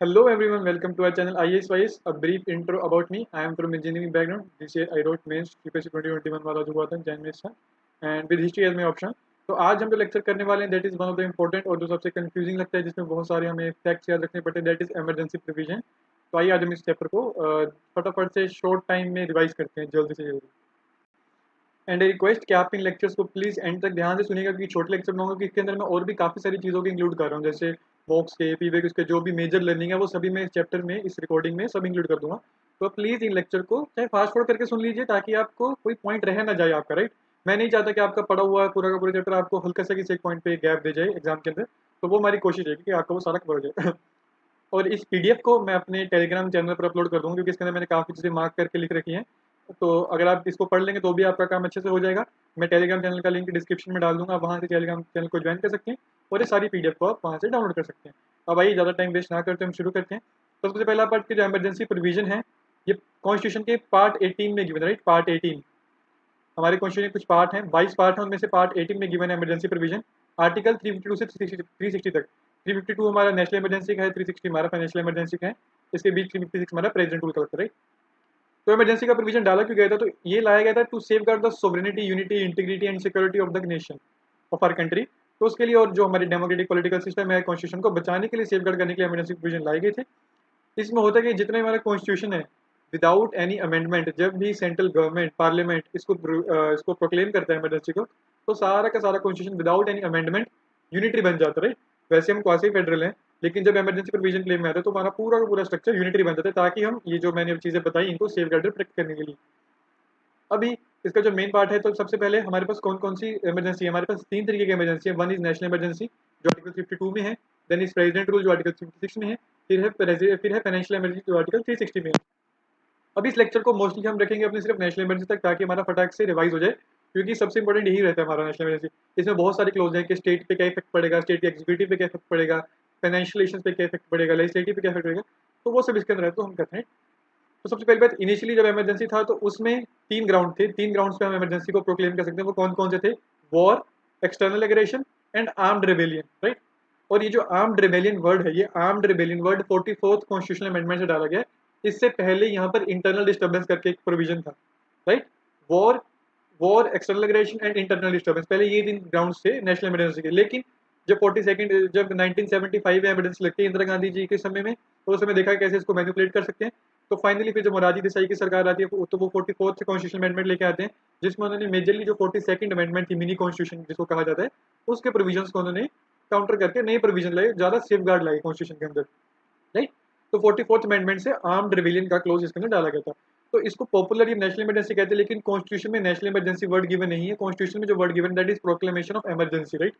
Hello everyone, welcome to our channel IAS Wise. A brief intro about me. I am from engineering background. This year I wrote mains UPSC 2021 वाला जो हुआ था जैन में था and with history as my option. तो आज हम जो लेक्चर करने वाले हैं that is one of the important और जो सबसे कंफ्यूजिंग लगता है जिसमें बहुत सारे हमें फैक्ट्स याद रखने पड़ते हैं दैट इज इमरजेंसी प्रोविजन. तो आइए आज हम इस चैप्टर को फटाफट से शॉर्ट टाइम में रिवाइज करते हैं जल्दी से जल्दी. एंड रिक्वेस्ट कि आप इन लेक्चर्स को प्लीज़ एंड तक ध्यान से सुनिएगा क्योंकि छोटे लेक्चर बनाऊंगा कि इसके अंदर मैं और भी काफ़ी सारी चीज़ों को इंक्लूड कर रहा हूँ जैसे बॉक्स के पीवे के जो भी मेजर लर्निंग है वो सभी मैं इस चैप्टर में इस रिकॉर्डिंग में सब इंक्लूड कर दूंगा. तो प्लीज़ इन लेक्चर को चाहे फास्ट फॉरवर्ड करके सुन लीजिए ताकि आपको कोई पॉइंट रह ना जाए आपका. राइट, मैं नहीं चाहता कि आपका पढ़ा हुआ पूरा का पूरा चैप्टर आपको हल्का सा किसी एक पॉइंट पे गैप दे जाए एग्जाम के अंदर. तो वो हमारी कोशिश है कि आपका वो सारा कवर हो जाए. और इस पीडीएफ को मैं अपने टेलीग्राम चैनल पर अपलोड कर दूंगा क्योंकि इसके अंदर मैंने काफ़ी चीज़ें मार्क करके लिख रखी हैं. तो अगर आप इसको पढ़ लेंगे तो भी आपका काम अच्छे से हो जाएगा. मैं टेलीग्राम चैनल का लिंक डिस्क्रिप्शन में डाल दूंगा, वहाँ से टेलीग्राम चैनल को ज्वाइन कर सकते हैं और ये सारी पीडीएफ को आप वहाँ से डाउनलोड कर सकते हैं. अब आइए ज़्यादा टाइम वेस्ट ना करते हम शुरू करते हैं. तो सबसे पहला पार्ट की जो इमरजेंसी प्रोविजन है ये कॉन्स्टिट्यूशन के पार्ट 18 में गिवन है. राइट, पार्ट 18 हमारे कॉन्स्टिट्यूशन के कुछ पार्ट हैं, 22 पार्ट हैं, उनमें से पार्ट 18 में गिवन है इमरजेंसी प्रोविजन. आर्टिकल 352 से 360 तक. 352 हमारा नेशनल इमरजेंसी का है, 360 हमारा फाइनेंशियल इमरजेंसी का है. इसके बीच 356 हमारा प्रेसिडेंट रूल का होता है. राइट, तो इमरजेंसी का प्रोविजन डाला क्यों गया था? तो ये लाया गया था to safeguard the sovereignty, unity, integrity and security of the nation of our country. तो उसके लिए और जो हमारी डेमोक्रेटिक पॉलिटिकल सिस्टम है कॉन्स्टिट्यूशन को बचाने के लिए सेव गार्ड करने के लिए इमरजेंसी प्रोविजन लाए गए थे. इसमें होता है कि जितने हमारा कॉन्स्टिट्यूशन है विदाउट एनी अमेंडमेंट जब भी सेंट्रल गवर्नमेंट पार्लियामेंट इसको प्रोक्लेम करता है इमरजेंसी को तो सारा का सारा constitution without any amendment unitary बन जाता है. राइट, वैसे हम क्वासी फेडरल हैं लेकिन जब इमरजेंसी प्रोविजन क्लेम में आता है तो हमारा पूरा का पूरा स्ट्रक्चर यूनिटरी बन जाता है ताकि हम ये जो मैंने चीज़ें बताई इनको सेफ गार्ड प्रोटेक्ट करने के लिए. अभी इसका जो मेन पार्ट है तो सबसे पहले हमारे पास कौन कौन सी इमरजेंसी है. हमारे पास तीन तरीके की इमरजेंसी है. वन इज नेशनल इमरजेंसी जो आर्टिकल 52 में है, देन इज प्रेसिडेंट रूल जो आर्टिकल 56 में है, फिर है फाइनेंशियल इमरजेंसी जो आर्टिकल 360 में है. अब इस लेक्चर को मोस्टली हम रखेंगे अपने सिर्फ नेशनल इमरजेंसी तक ताकि हमारा फटाक से रिवाइज हो जाए क्योंकि सबसे इंपॉर्टेंट यही रहता है हमारा नेशनल इमरजेंसी. इसमें बहुत सारे क्लोज हैं कि स्टेट पे क्या इफेक्ट पड़ेगा, स्टेट के एग्जीक्यूटिव पे क्या इफेक्ट पड़ेगा, फाइनेंशियल पे क्या इफेक्ट पड़ेगा, लेजिस्लेटिव पे क्या इफेक्ट पड़ेगा. तो वो सब इसके अंदर है तो हम करते हैं. तो सबसे पहली बात इनिशियली जब इमरजेंसी था तो उसमें तीन ग्राउंड थे. तीन ग्राउंड्स पे हम इमरजेंसी को प्रोक्लेम कर सकते हैं. वो कौन कौन से थे? War, external aggression and armed rebellion. Right, और ये जो आर्म्ड रेबेलियन वर्ड है ये armed rebellion word 44th constitutional amendment से डाला गया है. इससे पहले यहाँ पर इंटरनल डिस्टर्बेंस करके एक प्रोविजन था. Right, war war external aggression and internal disturbance पहले ये तीन ग्राउंड थे नेशनल इमरजेंसी के. लेकिन जब 42nd जब 1975 में इमरजेंसी लगती है इंदिरा गांधी जी के समय में तो उस समय देखा कैसे इसको मैनिपुलेट कर सकते हैं. तो फाइनली फिर जब मोरारजी देसाई की सरकार आती है तो वो 44th कॉन्स्टिट्यूशन अमेंडमेंट लेके आते हैं जिसमें उन्होंने मेजरली जो 42nd अमेंडमेंट थी मिनी कॉन्स्टिट्यूशन जिसको कहा जाता है उसके प्रोविजंस को उन्होंने काउंटर करके नए प्रोविजन लाए, ज्यादा सेफ गार्ड लाए कॉन्स्टिट्यूशन के अंदर. राइट, तो 44th अमेंडमेंट से आर्म्ड रिविलियन का क्लोज इसके अंदर डाला गया था. तो इसको पॉपुलरली नेशनल इमरजेंसी कहते हैं लेकिन कॉन्स्टिट्यूशन में नेशनल इमरजेंसी वर्ड गिवन नहीं है. कॉन्स्टिट्यूशन में जो word given that is proclamation of emergency. Right,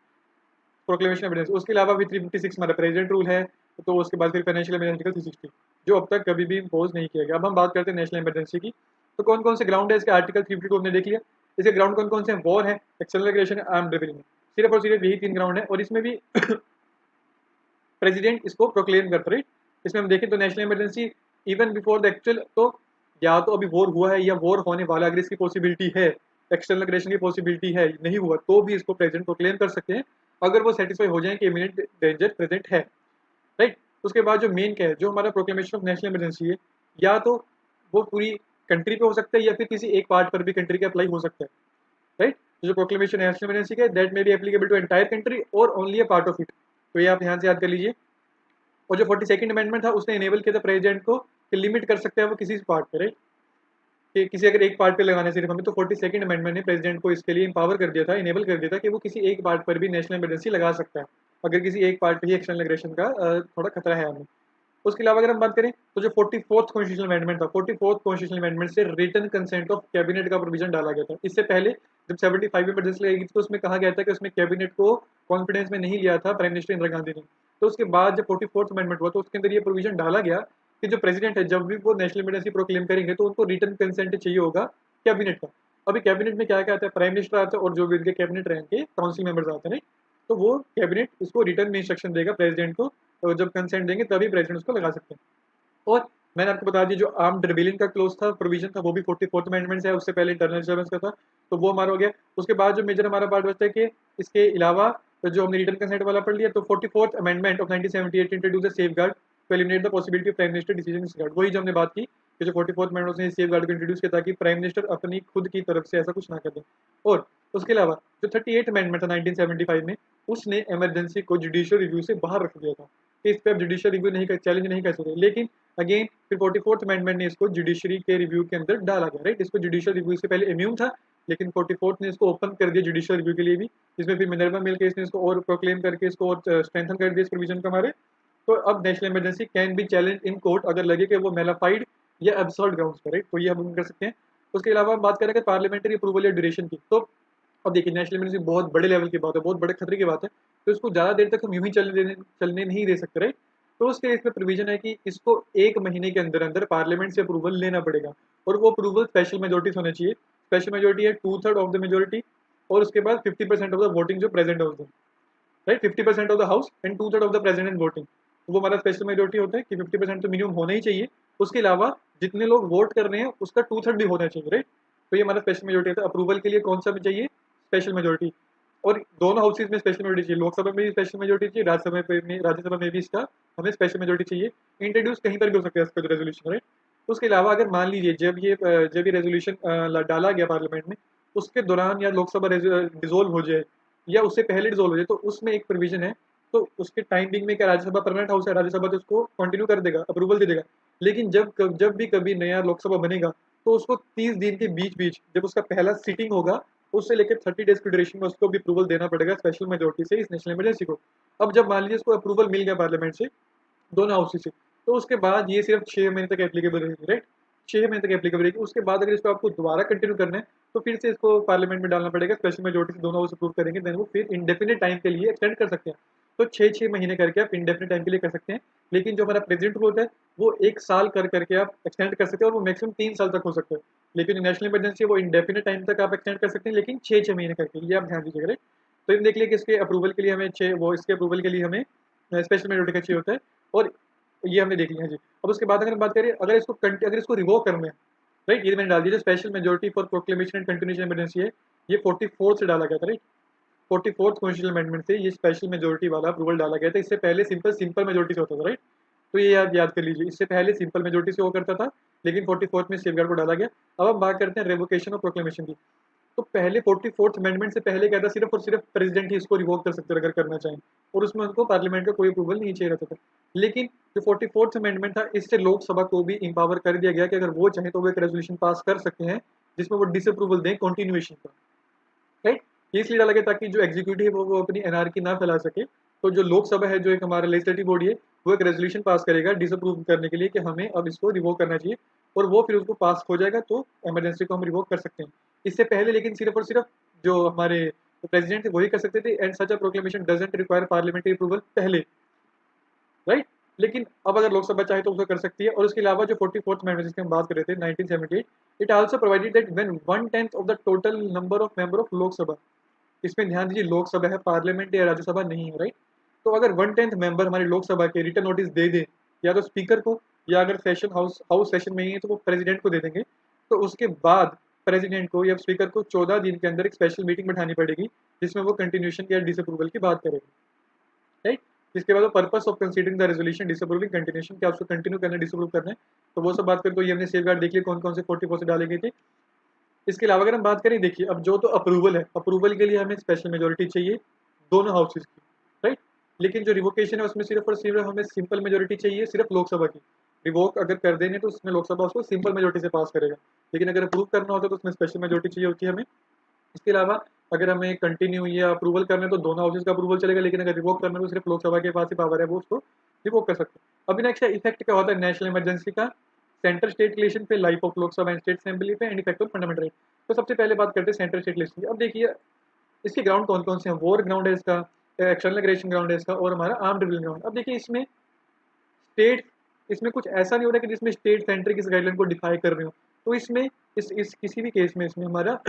proclamation of emergency. उसके अलावा भी 356 हमारा प्रेसिडेंट रूल है. तो उसके बाद फिर फाइनेंशियल इमरजेंसी का 360 जो अब तक कभी भी इम्पोज नहीं किया गया. अब हम बात करते हैं नेशनल इमरजेंसी की. तो कौन कौन से ग्राउंड है इसके? आर्टिकल 352 हमने देख लिया. इसके ग्राउंड कौन कौन से हैं? वॉर है, एक्सटर्नल एग्रेशन, आर्म्ड रिविलियन. सिर्फ और सिर्फ यही तीन ग्राउंड है और इसमें भी प्रेसिडेंट इसको प्रोक्लेम करता है. इसमें हम देखें तो national emergency even before the actual तो या तो अभी वॉर हुआ है या वॉर होने वाला अगर इसकी पॉसिबिलिटी है, एक्सटर्नल एग्रेशन की पॉसिबिलिटी है, नहीं हुआ तो भी इसको प्रेसिडेंट प्रोक्लेम कर सकते हैं अगर वो सेटिस्फाई हो जाए कि इमीडिएट डेंजर प्रेजेंट है. राइट, उसके बाद जो मेन क्या है जो हमारा प्रोक्लेमेशन ऑफ नेशनल इमरजेंसी है या तो वो पूरी कंट्री पे हो सकता है या फिर किसी एक पार्ट पर भी कंट्री का अप्लाई हो सकता है. राइट, जो प्रोक्लेमेशन नेशनल इमरजेंसी का that may be applicable to entire country और only a part of it. तो ये आप ध्यान से याद कर लीजिए. और जो 42nd अमेंडमेंट था उसने इनेबल किया था प्रेसिडेंट को कि लिमिट कर सकते हैं वो किसी पार्ट पे. राइट, कि किसी अगर एक पार्ट पे लगाना सिर्फ हमें तो 42nd अमेंडमेंट ने प्रेसिडेंट को इसके लिए इंपावर कर दिया था, इनेबल कर दिया था कि वो किसी एक पार्ट पर भी नेशनल इमरजेंसी लगा सकता है अगर किसी एक पार्ट पे ही एक्सटर्नल एग्रेशन का थोड़ा खतरा है हमें. उसके अलावा अगर हम बात करें तो जो 44th कॉन्स्टिट्यूशनल अमेंडमेंट था 44th कॉन्स्टिट्यूशनल अमेंडमेंट से रिटन कंसेंट ऑफ कैबिनेट का प्रोविजन डाला गया था. इससे पहले जब 75 में इमरजेंसी लगेगी तो उसमें कहा गया था कि उसमें कैबिनेट को कॉन्फिडेंस में नहीं लिया था प्राइम मिनिस्टर इंदिरा गांधी ने. तो उसके बाद जब 44th अमेंडमेंट हुआ तो उसके अंदर ये प्रोविजन डाला गया कि जो प्रेसिडेंट है जब भी वो नेशनल इमरजेंसी प्रोक्लेम करेंगे तो उनको रिटन कंसेंट चाहिए होगा कैबिनेट का. अभी कैबिनेट में क्या क्या आता है? प्राइम मिनिस्टर आता है और जो भी उनके कैबिनेट रहेंगे काउंसिल मेंबर्स आते हैं. तो वो कैबिनेट इसको रिटर्न में इंस्ट्रक्शन देगा प्रेसिडेंट को और जब कंसेंट देंगे तभी प्रेसिडेंट उसको लगा सकते हैं. और मैंने आपको बता दी जो आर्म्ड रिबेलियन का क्लोज था प्रोविजन था वो भी 44th अमेंडमेंट से है. उससे पहले इंटरनल डिस्टर्बेंस का था तो वो हमारा हो गया. उसके बाद जो मेजर हमारा पार्ट बचता है कि इसके अलावा तो जो हमने रिटर्न कंसेंट वाला पढ़ लिया तो 44th amendment of 1978 introduce safeguard to eliminate the possibility of prime minister decision safeguard. वही जो हमने बात की कि जो 44th अमेंडमेंट उसने सेफगार्ड को इंट्रोड्यूस किया ताकि प्राइम मिनिस्टर अपनी खुद की तरफ से ऐसा कुछ ना कर दे। और उसके अलावा जो 38th अमेंडमेंट था 1975 में, उसने इमरजेंसी को जुडिशियल रिव्यू से बाहर रख दिया था कि इस पे आप जुडिशियल रिव्यू नहीं कर, चैलेंज नहीं कर सकते। लेकिन अगेन फिर 44th अमेंडमेंट ने इसको जुडिशरी के रिव्यू के अंदर डाला गया, राइट। इसको जुडिशियल रिव्यू से पहले इम्यून था, लेकिन 44th ने इसको ओपन कर दिया जुडिशियल रिव्यू के लिए भी। इसमें फिर मिनर्वा मिल केस ने इसको और प्रोक्लेम करके इसको और स्ट्रेंथन कर दिया इस प्रोविजन का हमारे। तो अब national emergency can be challenge in court अगर लगे कि वो मेलाफाइड या एब्सर्ड ग्राउंड्स पर, राइट। तो ये हम कर सकते हैं। उसके अलावा हम बात करेंगे पार्लियामेंट्री अप्रूवल या ड्यूरेशन की। तो अब देखिए नेशनल इमरजेंसी बहुत बड़े लेवल की बात है, बहुत बड़े खतरे की बात है, तो इसको ज़्यादा देर तक हम यूं ही चलने नहीं दे सकते, राइट। तो उसके इसमें प्रोविजन है कि इसको 1 महीने के अंदर अंदर पार्लियामेंट से अप्रूवल लेना पड़ेगा, और वो अप्रूवल स्पेशल मेजोरिटी होना चाहिए। स्पेशल मेजोरिटी है 2/3 ऑफ द मेजोरिटी, और उसके बाद 50% ऑफ द वोटिंग जो प्रेजेंट है उस दिन, right. 50% of the house and 2/3 of the present voting. तो वो हमारा स्पेशल मेजोरिटी होता है कि 50% तो मिनिमम होना ही चाहिए। उसके अलावा जितने लोग वोट कर रहे हैं उसका 2/3 भी होना चाहिए, राइट। तो ये हमारा स्पेशल मेजोरिटी है। अप्रूवल के लिए कौन सा भी चाहिए? Special majority. और दोनों हाउसेज में स्पेशल मेजोरिटी चाहिए, लोकसभा में भी स्पेशल मेजोरिटी चाहिए, राज्यसभा में भी इसका हमें स्पेशल मेजोरिटी चाहिए। इंट्रोड्यूस कहीं पर भी हो सकता है इसका जो रेजोल्यूशन, राइट। उसके अलावा अगर मान लीजिए जब ये रेजोल्यूशन डाला गया पार्लियामेंट में, उसके दौरान या लोकसभा डिसोल्व हो जाए या उससे पहले डिसोल्व हो जाए, तो उसमें एक प्रोविजन है। तो उसके टाइम बिंग में क्या राज्यसभा परमानेंट हाउस है, राज्यसभा तो उसको कंटिन्यू कर देगा, अप्रूवल दे देगा। लेकिन जब भी कभी नया लोकसभा बनेगा, तो उसको 30 दिन के बीच बीच जब उसका पहला सीटिंग होगा, उससे लेकर 30 डेज की ड्यूरेशन में उसको भी अप्रूवल देना पड़ेगा स्पेशल मेजोरिटी से इस नेशनल इमरजेंसी को। अब जब मान लीजिए इसको अप्रूवल मिल गया पार्लियामेंट से, दोनों हाउसेज से, तो उसके बाद ये सिर्फ 6 महीने तक एप्लीकेबल रहेगी, राइट। 6 महीने तक एप्लीकेबल रहेगी। उसके बाद अगर इसको आपको दोबारा कंटिन्यू करना है, तो फिर से इसको पार्लियामेंट में डालना पड़ेगा, स्पेशल मेजोरिटी से दोनों हाउस अप्रूव करेंगे, देन वो फिर इंडेफिनिट टाइम के लिए एक्सटेंड कर सकते हैं। तो 6-6 महीने करके आप इंडेफिनिट टाइम के लिए कर सकते हैं। लेकिन जो हमारा प्रेजेंट रूल है, वो 1 साल करके आप एक्सटेंड कर सकते हैं, और वो मैक्सिमम 3 साल तक हो सकता है। लेकिन नेशनल इमरजेंसी वो इंडेफिनिट टाइम तक आप एक्सटेंड कर सकते हैं, लेकिन 6-6 महीने करके, ये आप ध्यान दीजिएगा, राइट। तो ये देख लिया कि इसके अप्रूवल के लिए हमें इसके अप्रूवल के लिए हमें स्पेशल मेजोरिटी का चाहिए होता है। और ये हमने देख लिया जी। अब उसके बाद अगर हम बात करें, अगर इसको रिवोक करना है, राइट, ये मैंने डाल दिया। Special majority for proclamation and continuation emergency है, ये 44th से डाला गया था, राइट। 44th कॉन्स्टिट्यूशनल अमेंडमेंट से ये स्पेशल मेजोरिटी वाला अप्रूवल डाला गया था। इससे पहले सिंपल मेजोरिटी से होता था, राइट। तो ये आप याद कर लीजिए, इससे पहले सिंपल मेजोरिटी से वो करता था, लेकिन 44th में सेफगार्ड को डाला गया। अब हम बात करते हैं रेवोकेशन और प्रोक्लेमेशन की। तो पहले 44th अमेंडमेंट से पहले क्या था, सिर्फ और सिर्फ प्रेसिडेंट ही इसको रिवोक कर सकते थे अगर करना चाहें, और उसमें उनको पार्लियामेंट का कोई अप्रूवल नहीं चाहिए रहता था। लेकिन जो 44th अमेंडमेंट था, इससे लोकसभा को भी इंपावर कर दिया गया कि अगर वो चाहे तो वो एक रेजोल्यूशन पास कर सकते हैं जिसमें वो डिसअप्रूवल दें कंटिन्यूएशन का, राइट। ये इसलिए डाला गया ताकि जो एग्जीक्यूटिव है वो अपनी एनआरकी ना फैला सके। तो जो लोकसभा है, जो एक हमारा लेजिस्लेटिव बॉडी है, वो एक रेजोल्यूशन पास करेगा डिसअप्रूव करने के लिए कि हमें अब इसको रिवोक करना चाहिए, और वो फिर उसको पास हो जाएगा, तो इमरजेंसी को हम रिवोक कर सकते हैं। इससे पहले लेकिन सिर्फ और सिर्फ जो हमारे प्रेसिडेंट थे वही कर सकते थे, and such a proclamation doesn't require parliamentary approval पहले, राइट। लेकिन अब अगर लोकसभा चाहे तो उसको कर सकती है। और उसके अलावा जो 44th अमेंडमेंट जिसकी हम बात कर रहे थे 1978, it also provided that when 1/10 of the total number of member of Lok Sabha, इसमें ध्यान दीजिए लोकसभा है, पार्लियामेंट या राज्यसभा नहीं है, राइट। तो अगर 1/10 मेंबर हमारी लोकसभा के रिटर्न नोटिस दे दे, या तो स्पीकर को, या अगर सेशन हाउस सेशन में ही है तो वो प्रेसिडेंट को दे देंगे, तो उसके बाद प्रेसिडेंट को या स्पीकर को 14 दिन के अंदर एक स्पेशल मीटिंग बैठानी पड़ेगी, जिसमें वो कंटिन्यूशन या डिसअप्रूवल की बात करेगी, राइट। जिसके बाद purpose of considering the resolution disapproving continuation, क्या उसको कंटिन्यू करना है, डिसअप्रूव करना है, तो वो सब बात करें। तो ये हमने सेफगार्ड देख लिया कौन कौन से 44 से डाले गए थे। इसके अलावा अगर हम बात करें, देखिए अब जो तो अप्रूवल है, अप्रूवल के लिए हमें स्पेशल मेजोरिटी चाहिए दोनों हाउसेज की, राइट। लेकिन जो रिवोकेशन है उसमें सिर्फ और सिर्फ हमें सिंपल मेजोरिटी चाहिए, सिर्फ लोकसभा की। रिवोक अगर कर देंगे तो उसमें लोकसभा उसको सिंपल मेजोरिटी से पास करेगा, लेकिन अगर अप्रूव करना होता है तो उसमें स्पेशल मेजोरिटी चाहिए होती है हमें। इसके अलावा अगर हमें कंटिन्यू या अप्रूवल करना है तो दोनों हाउसेज का अप्रूवल चलेगा, लेकिन अगर रिवोक करना है तो सिर्फ लोकसभा के पास ही पावर है, वो उसको रिवोक कर सकते हैं। अभी नेक्स्ट इफेक्ट क्या होता है नेशनल इमरजेंसी का सेंटर स्टेट रिलेशन पे, life of Lok Sabha and state assembly पे, and effect of fundamental right. तो सबसे पहले बात करते हैं सेंटर स्टेट रिलेशन की। अब देखिए इसके ग्राउंड कौन कौन से हैं, वॉर ग्राउंड है इसका, एक्सटर्नल एग्रेशन ग्राउंड है इसका, और हमारा आर्म्ड रिबेलियन ग्राउंड। अब देखिए स्टेट इसमें कुछ ऐसा नहीं हो रहा कि जिसमें स्टेट सेंटर की गाइडलाइन को डिफाई कर रहे हो। तो इसमें इस किसी भी केस में इसमें हमारा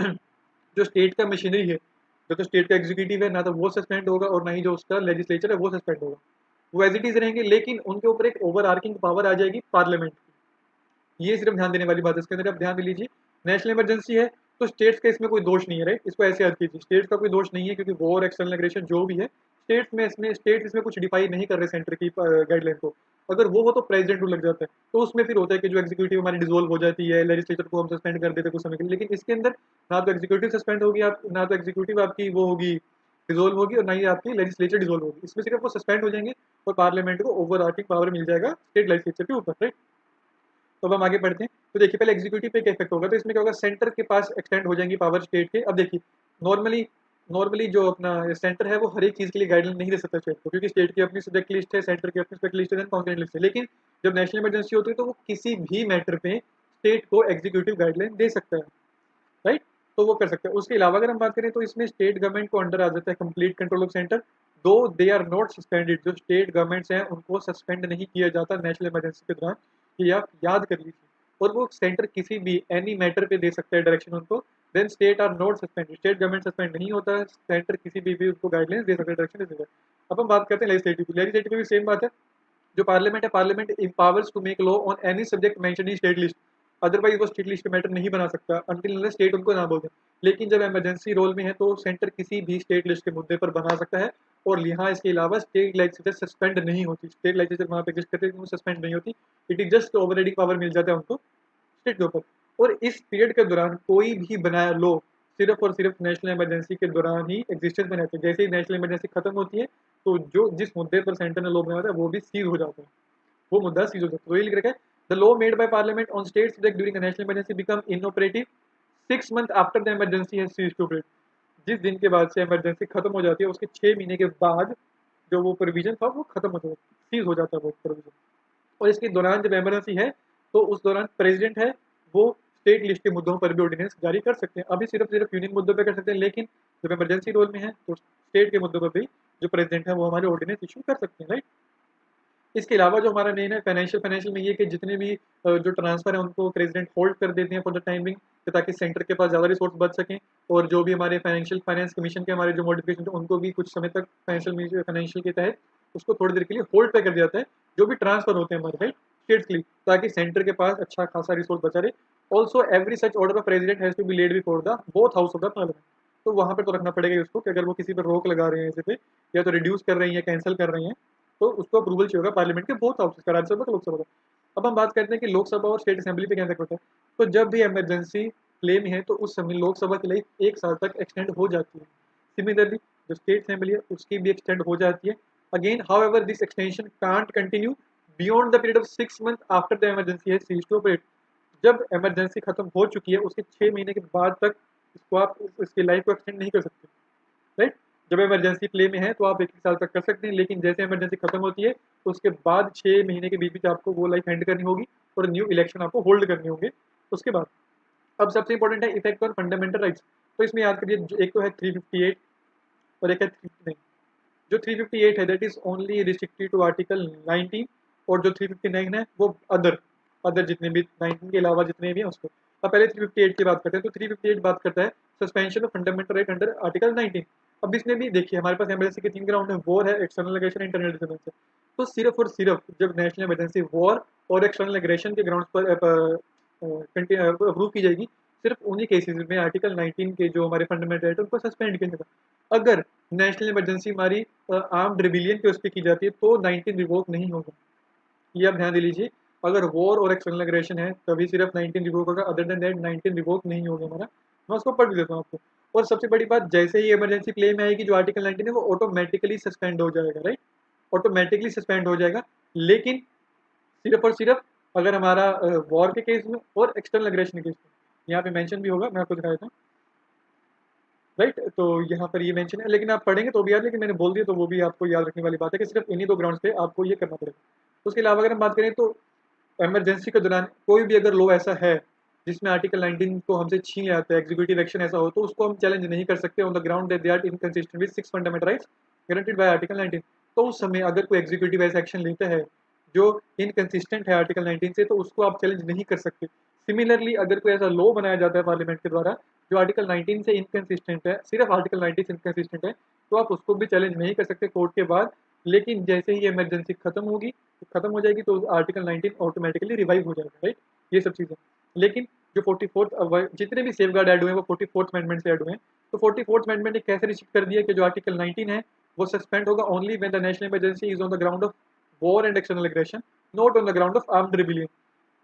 जो स्टेट का मशीनरी है, जो तो स्टेट का एग्जीक्यूटिव है, ना तो वो सस्पेंड होगा और ना ही जो उसका लेजिस्लेचर है वो सस्पेंड होगा, वो एज इट इज रहेंगे। लेकिन उनके ऊपर एक ओवर आर्किंग पावर आ जाएगी पार्लियामेंट की। ये सिर्फ ध्यान देने वाली बात है इसके अंदर, आप ध्यान दे लीजिए। नेशनल इमरजेंसी है तो स्टेट्स का इसमें कोई दोष नहीं है, राइट। इसको ऐसे याद कीजिए, स्टेट्स का कोई दोष नहीं है, क्योंकि वॉर एक्सटर्नल एग्रेशन जो भी है स्टेट्स इसमें कुछ डिफाइन नहीं कर रहे सेंटर की गाइडलाइन को, अगर वो हो तो प्रेसिडेंट रूल लग जाता है। तो उसमें फिर होता है कि जो एग्जीक्यूटिव हमारी डिसॉल्व हो जाती है, लेजिस्लेचर को हम सस्पेंड कर देते हैं कुछ समय के लिए। लेकिन इसके अंदर ना तो एग्जीक्यूटिव सस्पेंड होगी, आप ना तो एग्जीक्यूटिव आपकी वो होगी डिसॉल्व होगी, और ना ही आपकी लेजिस्लेचर डिसॉल्व होगी। इसमें सिर्फ वो सस्पेंड हो जाएंगे और पार्लियामेंट को ओवर आर्चिंग पावर मिल जाएगा स्टेट लेजिस्लेचर के ऊपर, राइट। तो अब हम आगे बढ़ते हैं। तो देखिए पहले एग्जीक्यूटिव पे क्या इफेक्ट होगा, तो इसमें क्या होगा, सेंटर के पास एक्सटेंड हो जाएंगी पावर स्टेट के। अब देखिए नॉर्मली नॉर्मली जो अपना सेंटर है वो हर एक चीज़ के लिए गाइडलाइन नहीं दे सकता स्टेट को, क्योंकि स्टेट की अपनी सब्जेक्ट लिस्ट है, सेंटर की अपनी सब्जेक्ट लिस्ट है, कॉन्करेंट लिस्ट है। लेकिन जब नेशनल इमरजेंसी होती है तो वो किसी भी मैटर पे स्टेट को एग्जीक्यूटिव गाइडलाइन दे सकता है, राइट। तो वो कर सकते हैं। उसके अलावा अगर हम बात करें तो इसमें स्टेट गवर्नमेंट को अंडर आ जाता है कंप्लीट कंट्रोल ऑफ सेंटर, दो दे आर नॉट सस्पेंडेड। जो स्टेट गवर्नमेंट्स हैं उनको सस्पेंड नहीं किया जाता नेशनल इमरजेंसी के दौरान, ये आप याद कर लीजिए। और वो सेंटर किसी भी एनी मैटर पे दे सकता है डायरेक्शन उनको, then state are not suspended. State government suspend नहीं होता है, सेंटर किसी भी उनको गाइडलाइंस दे सकता है, डायरेक्शन दे सकता है। अब हम बात करते हैं लेजिस्लेटिव भी सेम बात है। जो पार्लियामेंट है, parliament empowers to make law on any subject mention in state list. Otherwise वो स्टेट लिस्ट पे मैटर नहीं बना सकता अनटिल स्टेट उनको ना बोल दे। लेकिन जब इमरजेंसी रोल में है तो सेंटर किसी भी स्टेट लिस्ट के मुद्दे पर बना सकता है। और यहाँ इसके अलावा स्टेट लेजिस्लेचर सस्पेंड नहीं होती, स्टेट लेजिस्लेचर वहाँ पे एग्जिस्ट करती है, वो सस्पेंड नहीं होती। It is just overriding power मिल जाता है उनको स्टेट के ऊपर। और इस पीरियड के दौरान कोई भी बनाया लॉ सिर्फ और सिर्फ नेशनल इमरजेंसी के दौरान ही एग्जिस्टेंस में रहते हैं। जैसे ही नेशनल इमरजेंसी खत्म होती है तो जो जिस मुद्दे पर सेंटर ने लॉ बनाया था वो भी सीज हो जाता है, वो मुद्दा सीज हो जाता है। तो ये लिख रखा है, the law made by parliament on state subject during a national emergency become inoperative 6 month after the emergency has ceased to operate. जिस दिन के बाद से इमरजेंसी खत्म हो जाती है उसके 6 महीने के बाद जो वो प्रोविजन था वो खत्म हो जाता है, सीज हो जाता है वो प्रोविजन। और इसके दौरान जब इमरजेंसी है तो उस दौरान प्रेसिडेंट है वो स्टेट लिस्ट के मुद्दों पर भी ऑर्डिनेंस जारी कर सकते हैं। अभी सिर्फ सिर्फ यूनियन मुद्दों पर कर सकते हैं, लेकिन जब इमरजेंसी रोल में है तो स्टेट के मुद्दों पर भी जो प्रेसिडेंट है वो हमारे ऑर्डिनेंस इशू कर सकते हैं, राइट। इसके अलावा जो हमारा मेन है फाइनेंशियल में ये कि जितने भी जो ट्रांसफर है उनको प्रेसिडेंट होल्ड कर देते हैं फॉर द टाइमिंग, ताकि सेंटर के पास ज़्यादा रिसोर्स बच सकें। और जो भी हमारे फाइनेंस कमीशन के हमारे जो मॉडिफिकेशन थे उनको भी कुछ समय तक फाइनेंशियल के तहत उसको थोड़ी देर के लिए होल्ड पे कर दिया जाता है, जो भी ट्रांसफर होते हैं हमारे, राइट, स्टेट्स के लिए, ताकि सेंटर के पास अच्छा खासा रिसोर्स बचा रहे। Also every such order of president has to be laid before the both house of the parliament. तो वहाँ पर तो रखना पड़ेगा उसको कि अगर वो किसी पर रोक लगा रहे हैं ऐसे पे, या तो रिड्यूस कर रहे हैं या कैंसिल कर रहे हैं, तो उसको अप्रूवल चाहिए होगा पार्लियामेंट के बोथ हाउसेस का, राज्यसभा का, लोकसभा का। अब हम बात करते हैं कि लोकसभा और स्टेट असेंबली पे क्या इफेक्ट होता है। तो जब भी इमरजेंसी प्ले में है तो उस समय लोकसभा की लाइफ 1 साल तक एक्सटेंड हो जाती है। सिमिलरली जो स्टेट असेंबली है उसकी भी एक्सटेंड हो जाती है। Again however this extension can't continue beyond the period of 6 month after the emergency has ceased to operate. जब इमरजेंसी खत्म हो चुकी है उसके 6 महीने के बाद तक इसको आप इसकी लाइफ को एक्सटेंड नहीं कर सकते, राइट। जब इमरजेंसी प्ले में है तो आप 1 साल तक कर सकते हैं, लेकिन जैसे इमरजेंसी खत्म होती है तो उसके बाद 6 महीने के बीच बीच आपको वो लाइफ एंड करनी होगी और न्यू इलेक्शन आपको होल्ड करने होंगे उसके बाद। अब सबसे इंपॉर्टेंट है इफेक्ट ऑन फंडामेंटल राइट्स। तो इसमें याद करिए एक तो है 358 और एक है 359। जो 358 है that is only restricted to article 19, और जो 359 है वो अदर जितने भी 19 के अलावा जितने भी हैं उसको। अब पहले 358 की बात करते हैं। तो 358 बात करता है suspension of fundamental right under article 19। अब इसमें भी देखिए हमारे पास इमरजेंसी के 3 ग्राउंड है, वॉर है, एक्सटर्नल एग्रेशन, इंटरनल डिफेंस है। तो सिर्फ और सिर्फ जब नेशनल इमरजेंसी वॉर और एक्सटर्नल एग्रेशन के ग्राउंड पर अप्रूव की जाएगी, सिर्फ उन्हीं केसेस में आर्टिकल 19 के जो हमारे फंडामेंटल राइट उनको सस्पेंड किया जाएगा। अगर नेशनल इमरजेंसी हमारी आर्म्ड रिबिलियन के उस पर की जाती है तो 19 रिवोक नहीं होगा, ये आप ध्यान दे लीजिए। अगर वॉर और एक्सटर्नल एग्रेशन है तभी सिर्फ 19 रिवोक होगा, अदर देन दैट 19 रिवोक नहीं होगा हमारा। मैं उसको पढ़ भी देता हूँ आपको। और सबसे बड़ी बात, जैसे ही इमरजेंसी प्ले में आएगी जो आर्टिकल 19 है वो ऑटोमेटिकली सस्पेंड हो जाएगा, राइट, ऑटोमेटिकली सस्पेंड हो जाएगा। लेकिन सिर्फ और सिर्फ अगर हमारा वॉर के केस में और एक्सटर्नल एग्रेशन के केस में, यहाँ पे मेंशन भी होगा, मैं आपको दिखा देता हूँ, राइट। तो यहाँ पर ये मेंशन है, लेकिन आप पढ़ेंगे तो भी याद, लेकिन मैंने बोल दिया तो वो भी आपको याद रखने वाली बात है कि सिर्फ इन्हीं 2 ग्राउंड्स पे आपको ये करना पड़ेगा। उसके अलावा अगर हम बात करें तो इमरजेंसी के दौरान कोई भी अगर लॉ ऐसा है जिसमें आर्टिकल 19 को हमसे छीन लिया जाता है, एग्जीक्यूटिव एक्शन ऐसा हो, तो उसको हम चैलेंज नहीं कर सकते on the ground that they are inconsistent with 6 fundamental rights guaranteed by article 19। तो उस समय अगर कोई एग्जीक्यूटिव ऐसा एक्शन लेता है जो इनकंसिस्टेंट है आर्टिकल 19 से, तो उसको आप चैलेंज नहीं कर सकते। सिमिलरली अगर कोई ऐसा लॉ बनाया जाता है पार्लियामेंट के द्वारा जो आर्टिकल 19 से इनकंसिस्टेंट है, सिर्फ आर्टिकल 19 से इनकंसिस्टेंट है, तो आप उसको भी चैलेंज नहीं कर सकते कोर्ट के बाद। लेकिन जैसे ही इमरजेंसी खत्म होगी, खत्म हो जाएगी, तो आर्टिकल 19 ऑटोमेटिकली रिवाइव हो जाएगा, राइट, ये सब चीज़ें। लेकिन जो 44th जितने भी सेफ गार्ड ऐड हुए हैं वो 44th अमेंडमेंट से ऐड हुए हैं। तो 44th अमेंडमेंट ने कैसे रिस्ट्रिक्ट कर दिया कि जो आर्टिकल 19 है वो सस्पेंड होगा only when the national emergency is on the ground of war and external aggression, not on the ground of armed rebellion.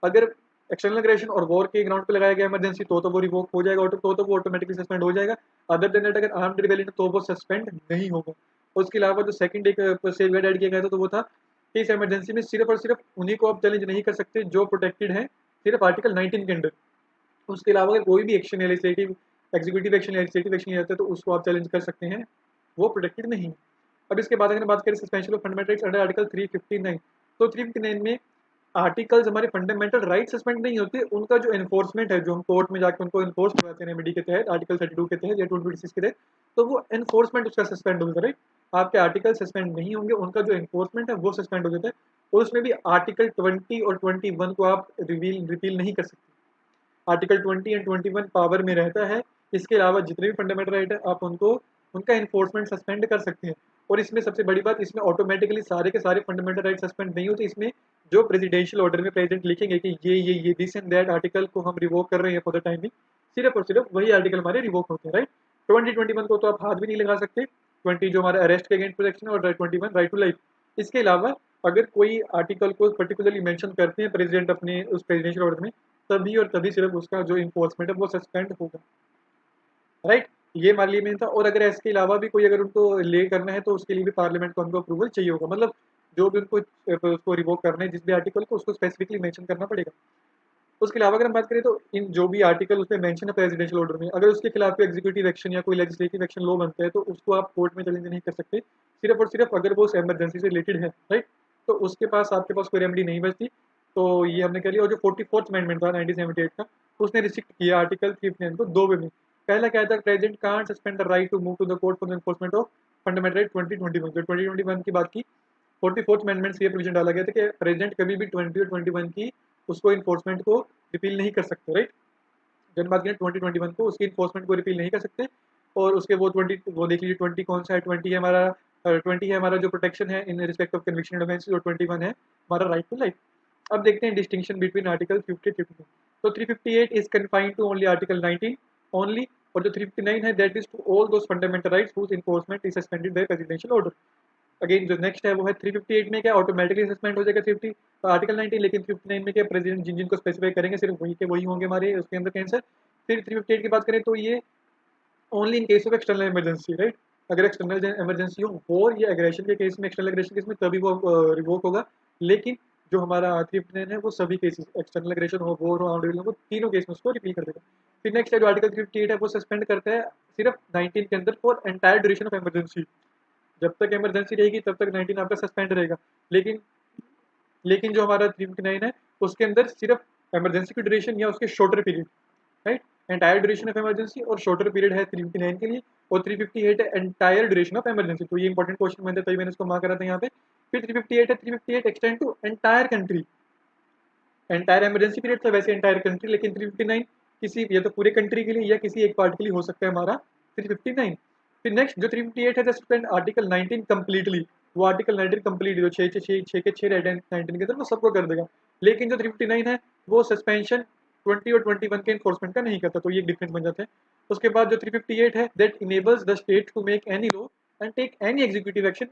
अगर एक्सटर्नल एग्रेशन और वॉर के ग्राउंड पे लगाया गया इमरजेंसी तो वो रिवोक हो जाएगा, तो वो ऑटोमेटिकली सस्पेंड हो जाएगा। अदर देन दैट अगर आर्म्ड रिबेलियन तो वो सस्पेंड नहीं होगा। उसके अलावा जो सेकंड एक सेफगार्ड ऐड किया गया था तो वो था कि इस इमरजेंसी में सिर्फ और सिर्फ उन्हीं को आप चैलेंज नहीं कर सकते जो प्रोटेक्टेड है सिर्फ आर्टिकल 19 के अंडर। उसके अलावा अगर कोई भी action legislative executive action legislative action लिया जाता है तो उसको आप चैलेंज कर सकते हैं, वो प्रोटेक्टेड नहीं। अब इसके बाद अगर बात करें suspension of fundamental rights under article 359, तो 359 में आर्टिकल्स हमारे फंडामेंटल राइट सस्पेंड नहीं होते, उनका जो एनफोर्समेंट है, जो हम कोर्ट में जाकर उनको एनफोर्स करवाते हैं रेमेडी के तहत आर्टिकल 32 के तहत या 226 के तहत, तो वो एनफोर्समेंट उसका सस्पेंड होगा। राइट, आपके आर्टिकल सस्पेंड नहीं होंगे, उनका जो एनफोर्समेंट है वो सस्पेंड हो जाता है। और उसमें भी आर्टिकल 20 और 21 को आप रिपील नहीं कर सकते। आर्टिकल 20 एंड 21 पावर में रहता है। इसके अलावा जितने भी फंडामेंटल राइट है आप उनको उनका इन्फोर्समेंट सस्पेंड कर सकते हैं। और इसमें सबसे बड़ी बात, इसमें ऑटोमेटिकली सारे के सारे फंडामेंटल राइट सस्पेंड नहीं होते। इसमें जो प्रेसिडेंशियल ऑर्डर में प्रेसिडेंट लिखेंगे कि ये दिस एंड दैट आर्टिकल को हम रिवोक कर रहे हैं फॉर द टाइमिंग, सिर्फ और सिर्फ वही आर्टिकल हमारे रिवोक होते हैं। राइट, 2021 को तो आप हाथ भी नहीं लगा सकते, 20 जो हमारा अरेस्ट के अगेंस्ट प्रोटेक्शन और 21 राइट टू लाइफ। इसके अलावा अगर कोई आर्टिकल को पर्टिकुलरली मेंशन करते हैं प्रेसिडेंट अपने उस प्रेसिडेंशियल ऑर्डर में, तभी और तभी सिर्फ उसका जो इन्फोर्समेंट है वो सस्पेंड होगा। राइट, ये हमारे लिए मेन था। और अगर इसके अलावा भी कोई अगर उनको ले करना है तो उसके लिए भी पार्लियामेंट को उनको अप्रूवल चाहिए होगा। मतलब जो भी उनको उसको रिवोक करना है जिस भी आर्टिकल को, उसको स्पेसिफिकली मेंशन करना पड़ेगा। उसके अलावा अगर हम बात करें तो इन जो भी आर्टिकल उसमें मेंशन है प्रेसिडेंशियल ऑर्डर में, अगर उसके खिलाफ कोई एग्जीक्यूटिव एक्शन या कोई लेजिस्लेटिव एक्शन लॉ बनता है तो उसको आप कोर्ट में चैलेंज नहीं कर सकते, सिर्फ और सिर्फ अगर वो इमरजेंसी से रिलेटेड है। राइट, तो उसके पास आपके पास कोई रेमेडी नहीं बचती। तो ये हमने कर लिया। और जो 44th अमेंडमेंट था 1978 का, उसने रिस्ट्रिक्ट किया आर्टिकल 359 को दो वे में। पहला क्या था, president can't suspend the right to move to the court for the enforcement of fundamental right 2021। जो 2021 की बात की 44th अमेंडमेंट से ये प्रोविजन डाला गया था कि प्रेसिडेंट कभी भी 20 और 21 की उसको इन्फोर्समेंट को रिपील नहीं कर सकते। राइट, जन बात करें 2021 को, उसकी इन्फोर्समेंट को रिपील नहीं कर सकते। और उसके वो 20 वो देख लीजिए 20 कौन सा है, 20 है हमारा 20 है हमारा जो प्रोटेक्शन है in respect of conviction offences, और 21 है हमारा राइट टू लाइफ। अब देखते हैं डिस्टिंक्शन बिटवीन आर्टिकल 50 52। तो 358 is confined to only article 19 only, और जो 359 है that is to all those fundamental rights whose enforcement is suspended by presidential order. Again जो नेक्स्ट है वो है 358 में क्या ऑटोमेटिकली सस्पेंड हो जाएगा 50 आर्टिकल 19, लेकिन 59 में क्या प्रेसिडेंट जिन जिनको स्पेसिफाई करेंगे सिर्फ वही के वही होंगे हमारे उसके अंदर कैंसर। फिर 358 की बात करें तो ये only in case of external emergency. Right, अगर एक्सटर्नल इमरजेंसी हो वॉर या एग्रेशन के केस में, एक्सटर्नल एग्रेशन केस में तभी वो रिवोक होगा। लेकिन जो हमारा 359 है वो सभी केसेस, एक्सटर्नल एग्रेशन हो, वॉर हो, आर्म्ड हो, तीनों केस में उसको रिपील कर देगा। फिर नेक्स्ट है जो आर्टिकल 358 है वो सस्पेंड करता है सिर्फ 19 के अंदर for entire duration of emergency. जब तक इमरजेंसी रहेगी तब तक 19 आपका सस्पेंड रहेगा। लेकिन लेकिन जो हमारा 359 है उसके अंदर सिर्फ इमरजेंसी की ड्यूरेशन या उसके shorter period. Right, entire duration of emergency और शॉर्टर पीरियड है 359 के लिए, और 358 है एंटायर ड्यूरेशन ऑफ इमरजेंसी। तो ये इंपॉर्टेंट क्वेश्चन बनता है, तभी मैंने इसको मार्क करा था यहाँ पे। फिर 358 है, 358 extend to entire country. Entire emergency period था वैसे एंटायर कंट्री, लेकिन 359 किसी या तो पूरे कंट्री के लिए या किसी एक पार्ट के लिए हो सकता है हमारा 359। फिर नेक्स्ट जो 358 है सस्पेंड आर्टिकल 19 कंप्लीटली। वो आर्टिकल 19 कंप्लीट जो 6 के 6 रेड 19 के अंदर वो सबको कर देगा। लेकिन जो 359 है वो सस्पेंशन 20 और 21 के इन्फोर्समेंट का नहीं करता, तो ये डिफरेंस बन जाता है। उसके बाद जो 358 है that enables the state to make any law and take any executive action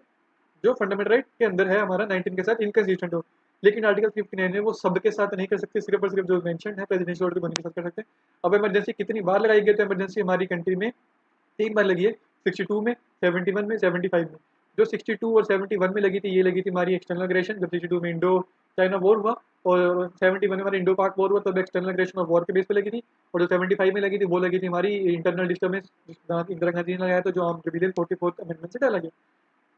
जो फंडामेंटल राइट के अंदर है हमारा 19 के साथ इनकंसिस्टेंट हो। लेकिन आर्टिकल 59 है वो सबके साथ नहीं कर सकते, सिर्फ और सिर्फ जो मेंशन है प्रेसिडेंशियल ऑर्डर बनी के साथ कर सकते हैं। अब इमरजेंसी कितनी बार लगाई गई, तो इमरजेंसी हमारी कंट्री में 3 बार लगी है, 62 में, 71 में, 75 में। जो 62 और 71 में लगी थी ये लगी थी हमारी एक्सटर्नल अग्रेशन, जब 62 में इंडो चाइना वॉर हुआ, और 71 में हमारा इंडो पाक वॉर हुआ, तब एक्सटर्नल अग्रेशन और वॉर के बेस पे लगी थी। और जो 75 में लगी थी वो लगी थी हमारी इंटरनल डिस्टर्बेंस, इंदिरा गांधी ने लगाया था, जो आर्म रिबेलियन 44th अमेंडमेंट से डाला गया।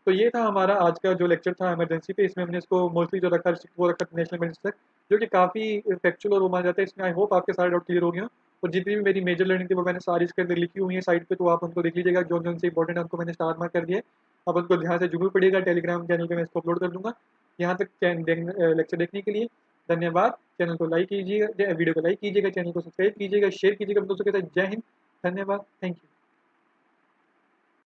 तो ये था हमारा आज का जो लेक्चर था इमरजेंसी पे। इसमें हमने इसको मोस्टली जो रखा वो रखा नेशनल इमरजेंसी तक, जो कि काफ़ी फैक्चुअल और वो माना जाता है। इसमें आई होप आपके सारे डाउट क्लियर हो गए हों। और जितनी भी मेरी मेजर लर्निंग थी वो मैंने सारी इसके अंदर लिखी हुई है साइड पे, तो आप उनको देख लीजिएगा, जो जो उनसे इंपॉर्टेंट है उनको मैंने स्टार मार्क कर दिया है। अब उनको ध्यान से जरूर पड़ेगा, टेलीग्राम चैनल पे मैं इसको अपलोड कर दूंगा। यहाँ तक लेक्चर देखने के लिए धन्यवाद। चैनल को लाइक कीजिएगा, वीडियो को लाइक कीजिएगा, चैनल को सब्सक्राइब कीजिएगा, शेयर कीजिएगा दोस्तों के साथ। जय हिंद, धन्यवाद, थैंक यू।